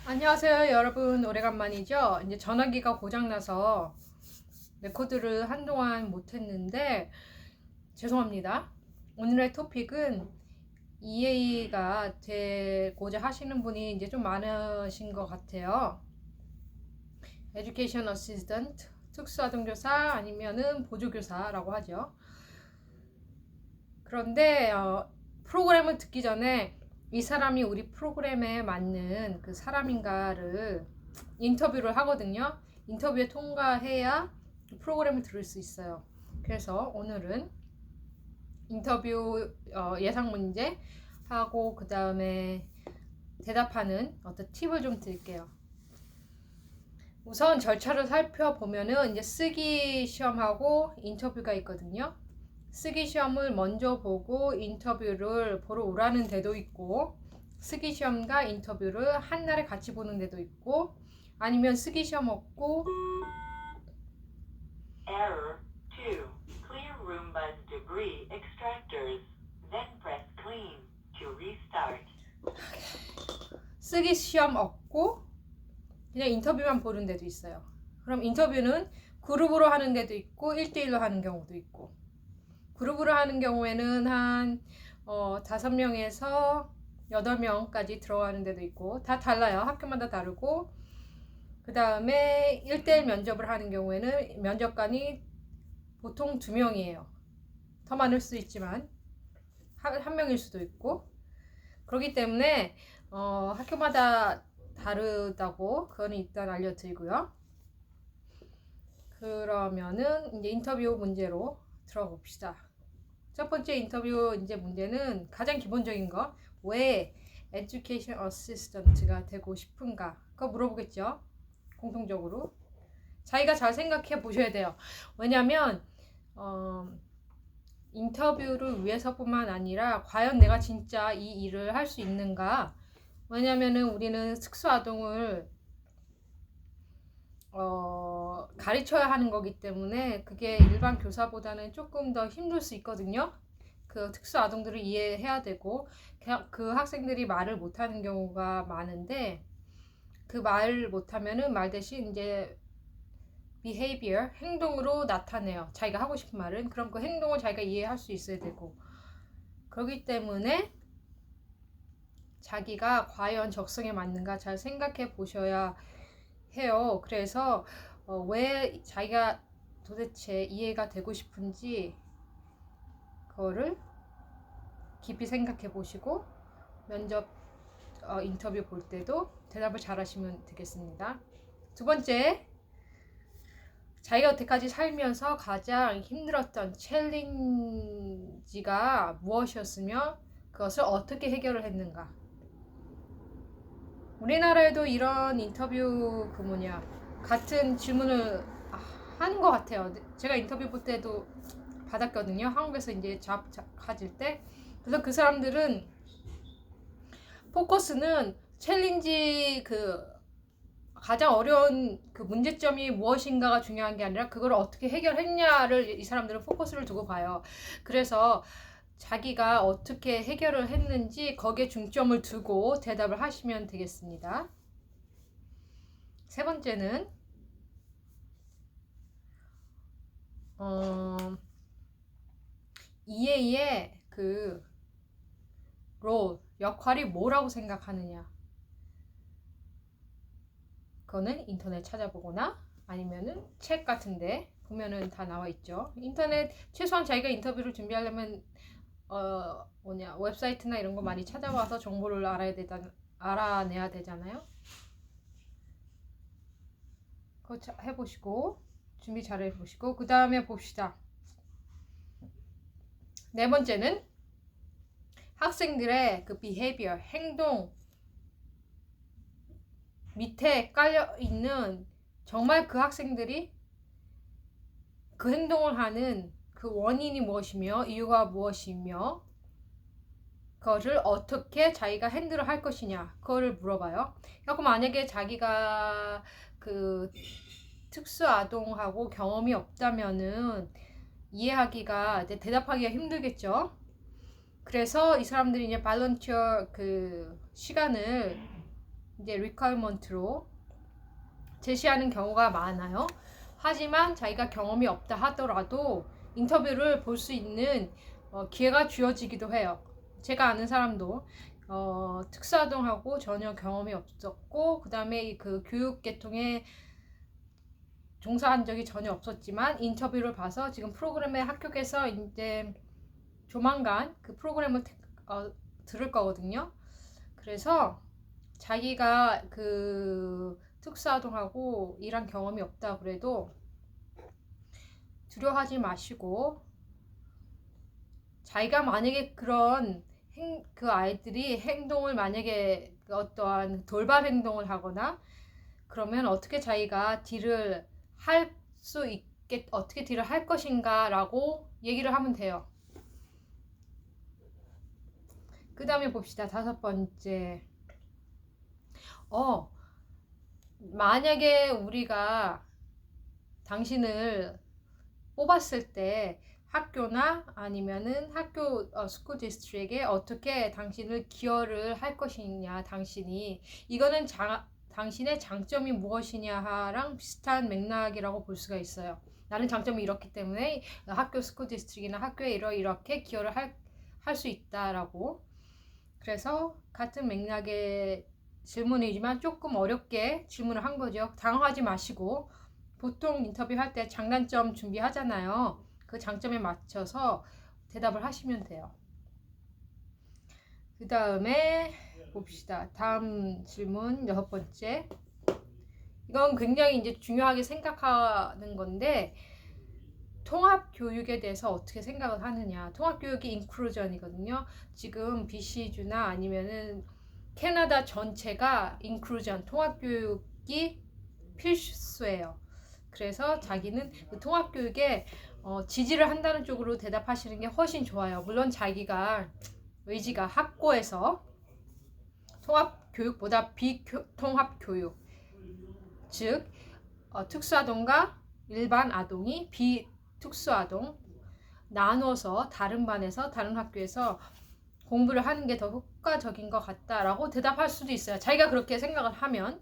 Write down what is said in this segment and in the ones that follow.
안녕하세요 여러분, 오래간만이죠. 이제 전화기가 고장나서 레코드를 한동안 못했는데 죄송합니다. 오늘의 토픽은 EA가 되고자 하시는 분이 이제 좀 많으신 것 같아요. Education Assistant, 특수아동교사 아니면은 보조교사라고 하죠. 그런데 프로그램을 듣기 전에 이 사람이 우리 프로그램에 맞는 그 사람인가를 인터뷰를 하거든요. 인터뷰에 통과해야 프로그램을 들을 수 있어요. 그래서 오늘은 인터뷰 예상 문제 하고 그 다음에 대답하는 어떤 팁을 좀 드릴게요. 우선 절차를 살펴보면은 이제 쓰기 시험하고 인터뷰가 있거든요. 쓰기 시험을 먼저 보고 인터뷰를 보러 오라는 데도 있고, 쓰기 시험과 인터뷰를 한날에 같이 보는 데도 있고, 아니면 쓰기 시험 없고 Error 2. Clear room buzz debris extractors. Then press clean to restart. 쓰기 시험 없고 그냥 인터뷰만 보는 데도 있어요. 그럼 인터뷰는 그룹으로 하는 데도 있고 1대1로 하는 경우도 있고, 그룹으로 하는 경우에는 한 5명에서 8명까지 들어가는 데도 있고, 다 달라요. 학교마다 다르고, 그 다음에 1대1 면접을 하는 경우에는 면접관이 보통 2명이에요. 더 많을 수 있지만 한 명일 수도 있고, 그렇기 때문에 학교마다 다르다고 그거는 일단 알려드리고요. 그러면은 이제 인터뷰 문제로 들어가 봅시다. 첫 번째 인터뷰 이제 문제는 가장 기본적인 거, 왜 Education Assistant가 되고 싶은가? 그거 물어보겠죠. 공통적으로 자기가 잘 생각해 보셔야 돼요. 왜냐면 인터뷰를 위해서뿐만 아니라 과연 내가 진짜 이 일을 할 수 있는가? 왜냐면은 우리는 특수아동을 가르쳐야 하는 거기 때문에 그게 일반 교사보다는 조금 더 힘들 수 있거든요. 그 특수아동들을 이해해야 되고, 그 학생들이 말을 못하는 경우가 많은데, 그 말 못하면은 말 대신 이제 behavior, 행동으로 나타내요. 자기가 하고 싶은 말은. 그럼 그 행동을 자기가 이해할 수 있어야 되고, 그렇기 때문에 자기가 과연 적성에 맞는가 잘 생각해 보셔야 해요. 그래서 왜 자기가 도대체 이해가 되고 싶은지 그거를 깊이 생각해 보시고 면접 인터뷰 볼 때도 대답을 잘 하시면 되겠습니다. 두 번째, 자기가 여태까지 살면서 가장 힘들었던 챌린지가 무엇이었으며 그것을 어떻게 해결을 했는가. 우리나라에도 이런 인터뷰 같은 질문을 하는 것 같아요. 제가 인터뷰 볼 때도 받았거든요. 한국에서 이제 가질 때. 그래서 그 사람들은 포커스는 챌린지 가장 어려운 그 문제점이 무엇인가가 중요한 게 아니라 그걸 어떻게 해결했냐를 이 사람들은 포커스를 두고 봐요. 그래서 자기가 어떻게 해결을 했는지 거기에 중점을 두고 대답을 하시면 되겠습니다. 세 번째는 EA의 그 역할이 뭐라고 생각하느냐. 그거는 인터넷 찾아보거나 아니면은 책 같은데 보면은 다 나와 있죠. 인터넷 최소한 자기가 인터뷰를 준비하려면 웹사이트나 이런 거 많이 찾아봐서 정보를 알아내야 되잖아요. 그거 해보시고 준비 잘 해보시고 그 다음에 봅시다. 네 번째는 학생들의 그 behavior, 행동 밑에 깔려 있는 정말 그 학생들이 그 행동을 하는 그 원인이 무엇이며 이유가 무엇이며 그거를 어떻게 자기가 핸들을 할 것이냐 그거를 물어봐요. 그럼 만약에 자기가 그 특수아동하고 경험이 없다면은 이해하기가 이제 대답하기가 힘들겠죠. 그래서 이 사람들이 이제 발런티어 그 시간을 이제 requirement로 제시하는 경우가 많아요. 하지만 자기가 경험이 없다 하더라도 인터뷰를 볼 수 있는 기회가 주어지기도 해요. 제가 아는 사람도 특수아동하고 전혀 경험이 없었고 그 다음에 그 교육 계통에 종사한 적이 전혀 없었지만 인터뷰를 봐서 지금 프로그램에 합격해서 이제 조만간 그 프로그램을 들을 거거든요. 그래서 자기가 그 특수아동하고 일한 경험이 없다 그래도 두려워하지 마시고 자기가 만약에 그런 그 아이들이 행동을 만약에 어떠한 돌발 행동을 하거나 그러면 어떻게 자기가 딜을 할 수 있게 어떻게 딜을 할 것인가 라고 얘기를 하면 돼요. 그 다음에 봅시다. 5번째. 만약에 우리가 당신을 뽑았을 때 학교나 아니면은 학교 스쿨 디스트릭에 어떻게 당신을 기여를 할 것이냐 당신이 이거는 당신의 장점이 무엇이냐랑 비슷한 맥락이라고 볼 수가 있어요. 나는 장점이 이렇기 때문에 학교 스쿨 디스트릭이나 학교에 이렇게 기여를 할 수 있다라고. 그래서 같은 맥락의 질문이지만 조금 어렵게 질문을 한 거죠. 당황하지 마시고 보통 인터뷰할 때 장단점 준비하잖아요. 그 장점에 맞춰서 대답을 하시면 돼요. 그 다음에 봅시다. 다음 질문 6번째. 이건 굉장히 이제 중요하게 생각하는 건데 통합교육에 대해서 어떻게 생각을 하느냐. 통합교육이 인클루전이거든요. 지금 BC주나 아니면은 캐나다 전체가 인클루전, 통합교육이 필수예요. 그래서 자기는 그 통합교육에 지지를 한다는 쪽으로 대답하시는 게 훨씬 좋아요. 물론 자기가 의지가 확고해서 통합교육보다 비통합교육, 즉 특수아동과 일반 아동이 비특수아동 나눠서 다른 반에서 다른 학교에서 공부를 하는 게 더 효과적인 것 같다라고 대답할 수도 있어요. 자기가 그렇게 생각을 하면.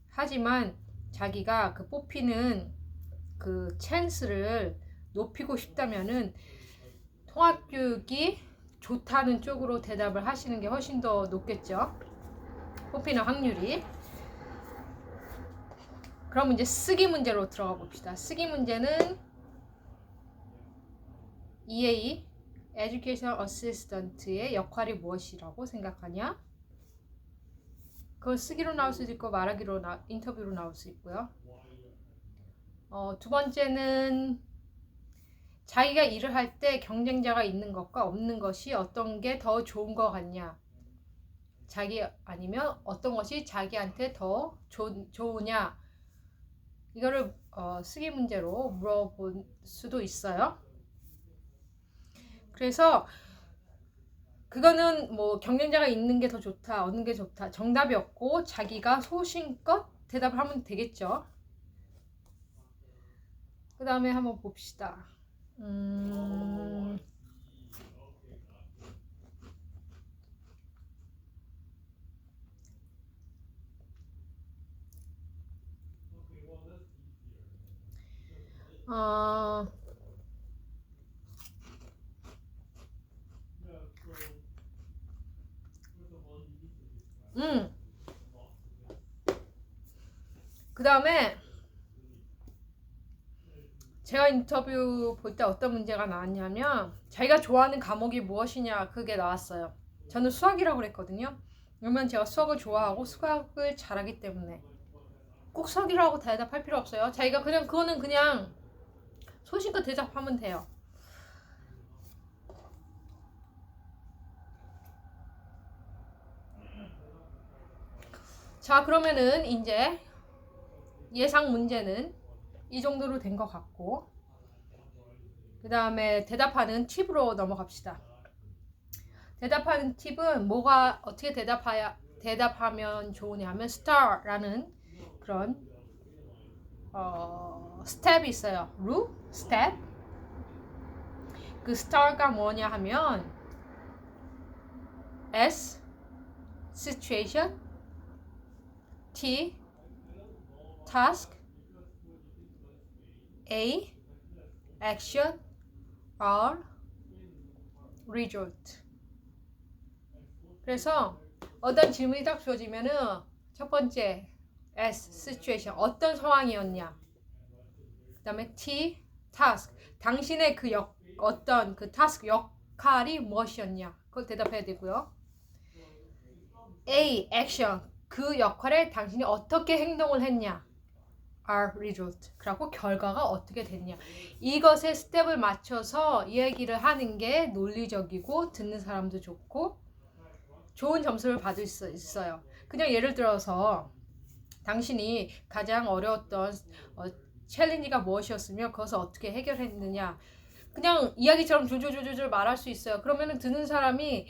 하지만 자기가 그 뽑히는 그 찬스를 높이고 싶다면은 통합교육이 좋다는 쪽으로 대답을 하시는 게 훨씬 더 높겠죠. 뽑히는 확률이. 그럼 이제 쓰기 문제로 들어가 봅시다. 쓰기 문제는 EA, Education Assistant의 역할이 무엇이라고 생각하냐? 그걸 쓰기로 나올 수도 있고 말하기로 인터뷰로 나올 수 있고요. 두 번째는 자기가 일을 할 때 경쟁자가 있는 것과 없는 것이 어떤 게 더 좋은 것 같냐? 자기 아니면 어떤 것이 자기한테 더 좋으냐? 이거를 쓰기 문제로 물어볼 수도 있어요. 그래서 그거는 뭐 경쟁자가 있는 게 더 좋다, 없는 게 좋다 정답이 없고 자기가 소신껏 대답을 하면 되겠죠. 그 다음에 한번 봅시다. 그 다음에 제가 인터뷰 볼 때 어떤 문제가 나왔냐면 자기가 좋아하는 과목이 무엇이냐 그게 나왔어요. 저는 수학이라고 그랬거든요. 그러면 제가 수학을 좋아하고 수학을 잘하기 때문에 꼭 수학이라고 대답할 필요 없어요. 자기가 그냥 그거는 그냥 소신껏 대답하면 돼요. 자, 그러면은 이제 예상 문제는 이 정도로 된 것 같고 그 다음에 대답하는 팁으로 넘어갑시다. 대답하는 팁은 뭐가 어떻게 대답하면 좋으냐면 STAR라는 그런 스텝이 있어요. 스텝. 그 STAR가 뭐냐 하면 S situation, T. task. A. action. R. result. 그래서 어떤 질문이 딱 주어지면은 첫 번째 S. situation. 어떤 상황이었냐. 그 다음에 T. task. 당신의 그 어떤 그 task 역할이 무엇이었냐. 그걸 대답해야 되고요. A. action. 그 역할에 당신이 어떻게 행동을 했냐. R. result. 그리고 결과가 어떻게 됐냐. 이것에 스텝을 맞춰서 이야기를 하는 게 논리적이고 듣는 사람도 좋고 좋은 점수를 받을 수 있어요. 그냥 예를 들어서 당신이 가장 어려웠던 챌린지가 무엇이었으며 그것을 어떻게 해결했느냐. 그냥 이야기처럼 줄줄줄줄 말할 수 있어요. 그러면은 듣는 사람이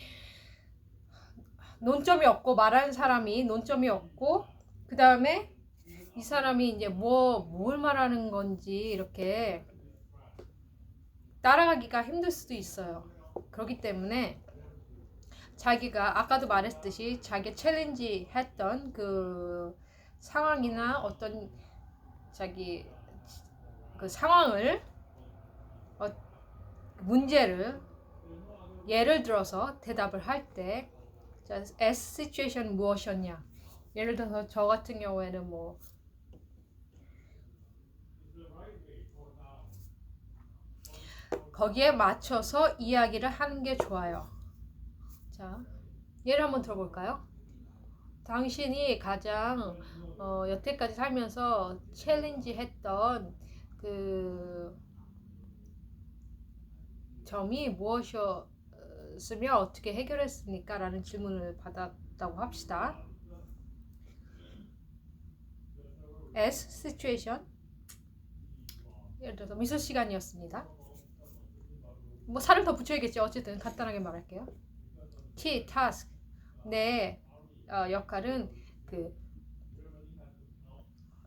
논점이 없고 말하는 사람이 논점이 없고 그 다음에 이 사람이 이제 뭘 말하는 건지 이렇게 따라가기가 힘들 수도 있어요. 그렇기 때문에 자기가 아까도 말했듯이 자기 챌린지 했던 그 상황이나 어떤 자기 그 상황을 문제를 예를 들어서 대답을 할 때 S situation 무엇이었냐. 예를 들어서 저 같은 경우에는 뭐 거기에 맞춰서 이야기를 하는 게 좋아요. 자, 예를 한번 들어볼까요? 당신이 가장 여태까지 살면서 챌린지 했던 그 점이 무엇이었으며 어떻게 해결했습니까? 라는 질문을 받았다고 합시다. S. situation. 예를 들어서 미술 시간이었습니다. 뭐 살을 더 붙여야겠죠. 어쨌든 간단하게 말할게요. T. task. 내 역할은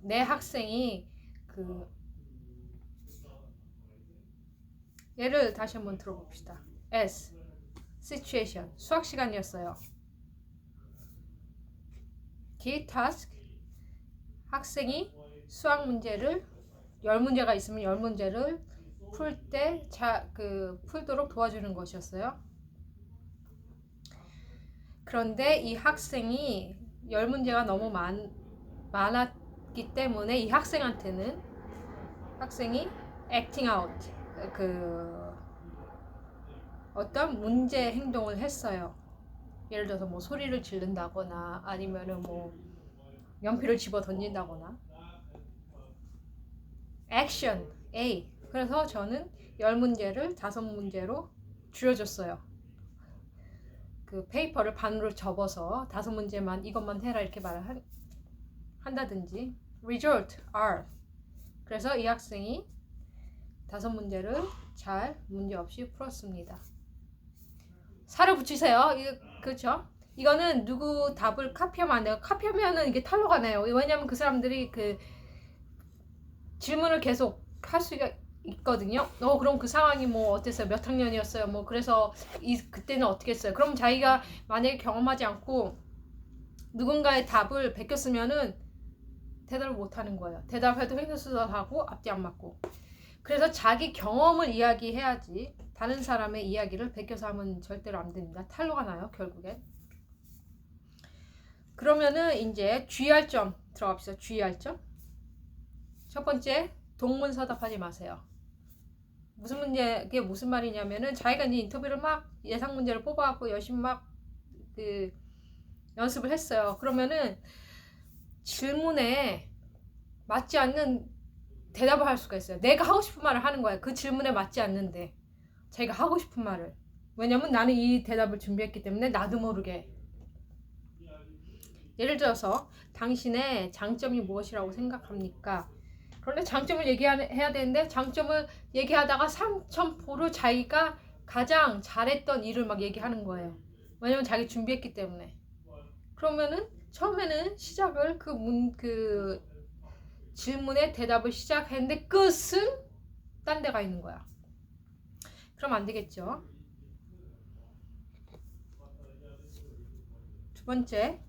내 학생이 예를 다시 한번 들어봅시다. S. situation. 수학 시간이었어요. T. task. 학생이 수학 문제를 10문제가 있으면 10문제를 풀 때 풀도록 도와주는 것이었어요. 그런데 이 학생이 10문제가 너무 많았기 때문에 이 학생한테는 학생이 acting out 어떤 문제 행동을 했어요. 예를 들어서 뭐 소리를 지른다거나 아니면은 뭐 연필을 집어 던진다거나. action A. 그래서 저는 10문제를 5문제로 줄여줬어요. 그 페이퍼를 반으로 접어서 5문제만 이것만 해라 이렇게 말을 한다든지. result R. 그래서 이 학생이 5문제를 잘 문제없이 풀었습니다. 살을 붙이세요. 그렇죠? 이거는 누구 답을 카피하면 안 돼요. 카피하면은 이게 탈로가 나요. 왜냐면 그 사람들이 그 질문을 계속 할 수가 있거든요. 그럼 그 상황이 뭐 어땠어요? 몇 학년이었어요? 뭐 그래서 그때는 어떻게 했어요? 그럼 자기가 만약에 경험하지 않고 누군가의 답을 베꼈으면은 대답을 못 하는 거예요. 대답해도 횡설수설하고 앞뒤 안 맞고. 그래서 자기 경험을 이야기해야지 다른 사람의 이야기를 베껴서 하면 절대로 안 됩니다. 탈로가 나요, 결국엔. 그러면은 이제 주의할 점 들어갑시다. 주의할 점. 첫 번째, 동문서답하지 마세요. 그게 무슨 말이냐면은 자기가 이제 인터뷰를 막 예상 문제를 뽑아갖고 열심히 막 연습을 했어요. 그러면은 질문에 맞지 않는 대답을 할 수가 있어요. 내가 하고 싶은 말을 하는 거야. 그 질문에 맞지 않는데 자기가 하고 싶은 말을. 왜냐면 나는 이 대답을 준비했기 때문에 나도 모르게. 예를 들어서 당신의 장점이 무엇이라고 생각합니까? 그런데 장점을 얘기해야 되는데 장점을 얘기하다가 3,000% 자기가 가장 잘했던 일을 막 얘기하는 거예요. 왜냐면 자기 준비했기 때문에. 그러면은 처음에는 시작을 그 질문에 대답을 시작했는데 끝은 딴 데가 있는 거야. 그럼 안 되겠죠. 두 번째,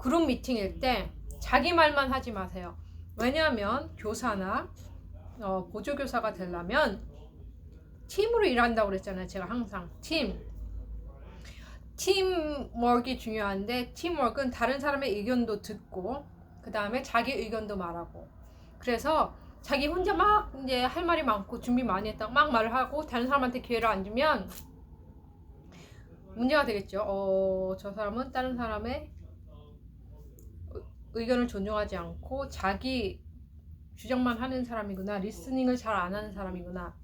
그룹 미팅일 때 자기 말만 하지 마세요. 왜냐하면 교사나 보조교사가 되려면 팀으로 일한다고 그랬잖아요. 제가 항상 팀워크가 중요한데, 팀워크는 다른 사람의 의견도 듣고 그 다음에 자기 의견도 말하고, 그래서 자기 혼자 막 이제 할 말이 많고 준비 많이 했다고 막 말을 하고 다른 사람한테 기회를 안 주면 문제가 되겠죠. 저 사람은 다른 사람의 의견을 존중하지 않고 자기 주장만 하는 사람이구나, 리스닝을 잘 안 하는 사람이구나,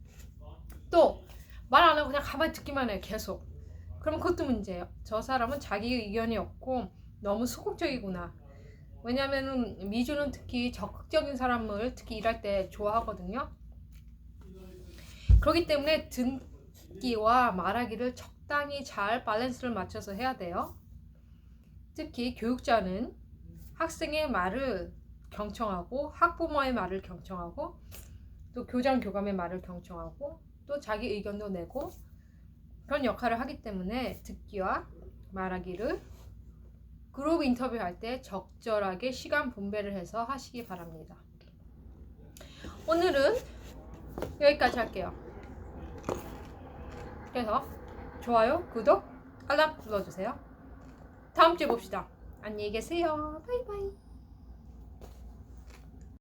또 말 안 하고 그냥 가만히 듣기만 해요 계속. 그럼 그것도 문제예요. 저 사람은 자기 의견이 없고 너무 소극적이구나. 왜냐면은 미주는 특히 적극적인 사람을 특히 일할 때 좋아하거든요. 그렇기 때문에 듣기와 말하기를 적당히 잘 밸런스를 맞춰서 해야 돼요. 특히 교육자는 학생의 말을 경청하고 학부모의 말을 경청하고 또 교장 교감의 말을 경청하고 또 자기 의견도 내고 그런 역할을 하기 때문에 듣기와 말하기를 그룹 인터뷰할 때 적절하게 시간 분배를 해서 하시기 바랍니다. 오늘은 여기까지 할게요. 그래서 좋아요, 구독, 알람 눌러주세요. 다음 주에 봅시다. 안녕히 계세요. 바이바이.